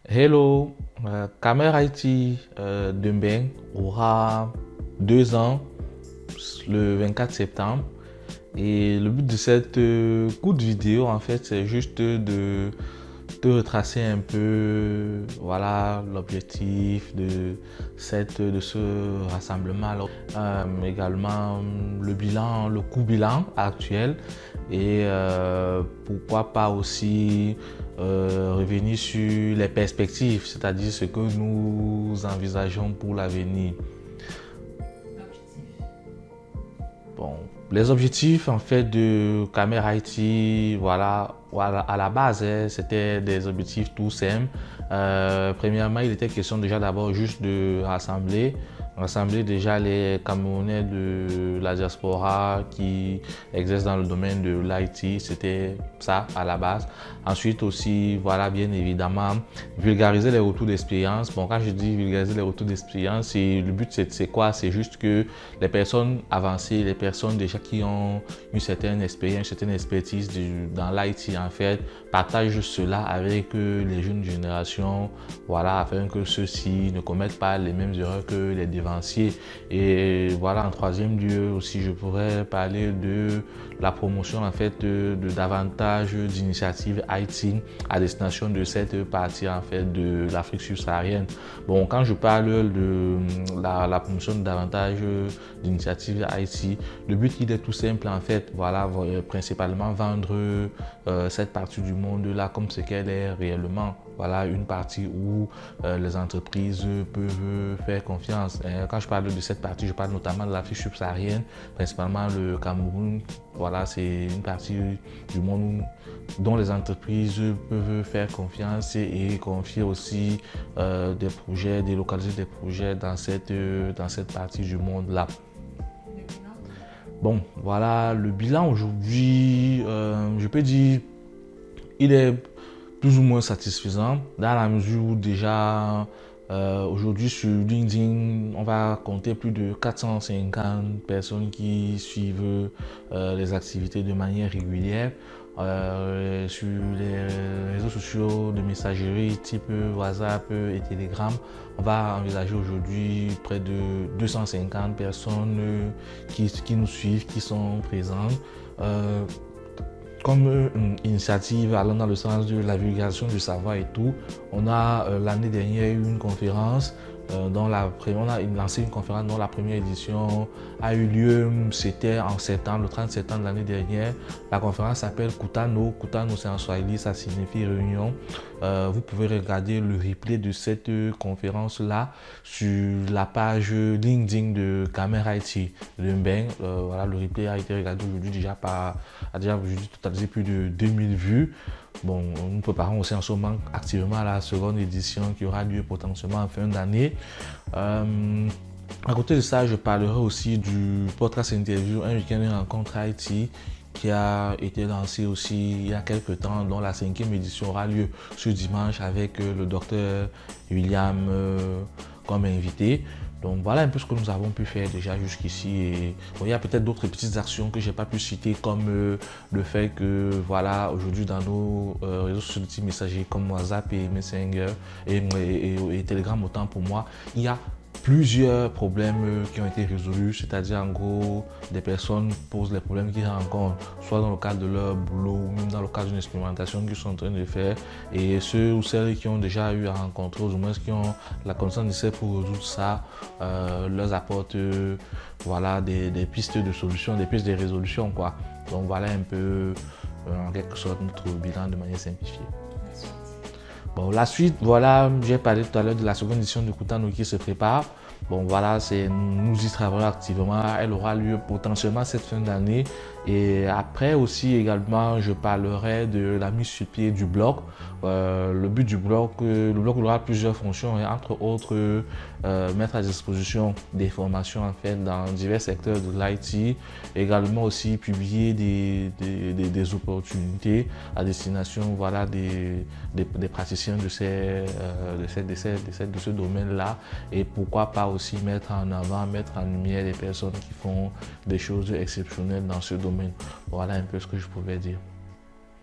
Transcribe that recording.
Hello, Camer IT Dembeng aura 2 ans le 24 septembre et le but de cette courte vidéo en fait c'est juste de te retracer un peu voilà l'objectif de ce rassemblement, également le bilan, le coût bilan actuel et pourquoi pas aussi revenir sur les perspectives, c'est-à-dire ce que nous envisageons pour l'avenir. Bon, les objectifs en fait de Camer IT, voilà, à la base, c'était des objectifs tout simples. Premièrement, il était question déjà d'abord juste de rassembler déjà les Camerounais de la diaspora qui exercent dans le domaine de l'IT. C'était ça à la base. Ensuite aussi, voilà, bien évidemment, vulgariser les retours d'expérience. Bon, quand je dis vulgariser les retours d'expérience, le but c'est quoi? C'est juste que les personnes avancées, les personnes déjà qui ont une certaine expérience, une certaine expertise dans l'IT en fait, partagent cela avec les jeunes générations, voilà, afin que ceux-ci ne commettent pas les mêmes erreurs que les devanciers. Et voilà, en troisième lieu aussi, je pourrais parler de la promotion en fait de davantage d'initiatives IT à destination de cette partie en fait de l'Afrique subsaharienne. Bon, quand je parle de la promotion de davantage d'initiatives IT, le but il est tout simple en fait, voilà, principalement vendre cette partie du monde là comme ce qu'elle est réellement. Voilà une partie où les entreprises peuvent faire confiance. Quand je parle de cette partie, je parle notamment de l'Afrique subsaharienne, principalement le Cameroun. Voilà, c'est une partie du monde dont les entreprises peuvent faire confiance et confier aussi des projets, délocaliser des projets dans cette partie du monde-là. Bon, voilà, le bilan aujourd'hui, je peux dire, il est plus ou moins satisfaisant dans la mesure où déjà aujourd'hui sur LinkedIn, on va compter plus de 450 personnes qui suivent les activités de manière régulière. Sur les réseaux sociaux de messagerie type WhatsApp et Telegram, on va envisager aujourd'hui près de 250 personnes qui nous suivent, qui sont présentes. Comme une initiative allant dans le sens de la vulgarisation du savoir et tout, on a l'année dernière eu une conférence on a lancé une conférence dont la première édition a eu lieu, c'était en septembre, le 30 septembre de l'année dernière. La conférence s'appelle Kutano. Kutano c'est en Swahili, ça signifie réunion. Vous pouvez regarder le replay de cette conférence-là sur la page LinkedIn de Camer IT Dembeng. Voilà, le replay a été regardé aujourd'hui a déjà aujourd'hui totalisé plus de 2000 vues. Bon, nous préparons aussi en ce moment activement la seconde édition qui aura lieu potentiellement en fin d'année. À côté de ça, je parlerai aussi du podcast interview, un week-end de rencontre IT qui a été lancé aussi il y a quelques temps, dont la 5e édition aura lieu ce dimanche avec le docteur William comme invité. Donc voilà un peu ce que nous avons pu faire déjà jusqu'ici. Et bon, il y a peut-être d'autres petites actions que je n'ai pas pu citer comme le fait que voilà aujourd'hui dans nos réseaux sociaux de type messagerie comme WhatsApp et Messenger et Telegram autant pour moi, il y a plusieurs problèmes qui ont été résolus, c'est-à-dire en gros des personnes posent les problèmes qu'ils rencontrent, soit dans le cadre de leur boulot ou même dans le cadre d'une expérimentation qu'ils sont en train de faire, et ceux ou celles qui ont déjà eu à rencontrer, ou au moins qui ont la connaissance nécessaire pour résoudre ça, leur apportent voilà, des pistes de solutions, des pistes de résolution quoi. Donc voilà un peu en quelque sorte notre bilan de manière simplifiée. Bon, la suite, voilà, j'ai parlé tout à l'heure de la seconde édition de Kutano qui se prépare. Bon, voilà, nous y travaillons activement. Elle aura lieu potentiellement cette fin d'année. Et après aussi, également, je parlerai de la mise sur pied du blog. Le but du blog, le blog aura plusieurs fonctions, et entre autres, mettre à disposition des formations en fait dans divers secteurs de l'IT. Également aussi publier des opportunités à destination voilà, des praticiens de ce domaine-là. Et pourquoi pas aussi mettre en avant, mettre en lumière des personnes qui font des choses exceptionnelles dans ce domaine. Voilà un peu ce que je pouvais dire.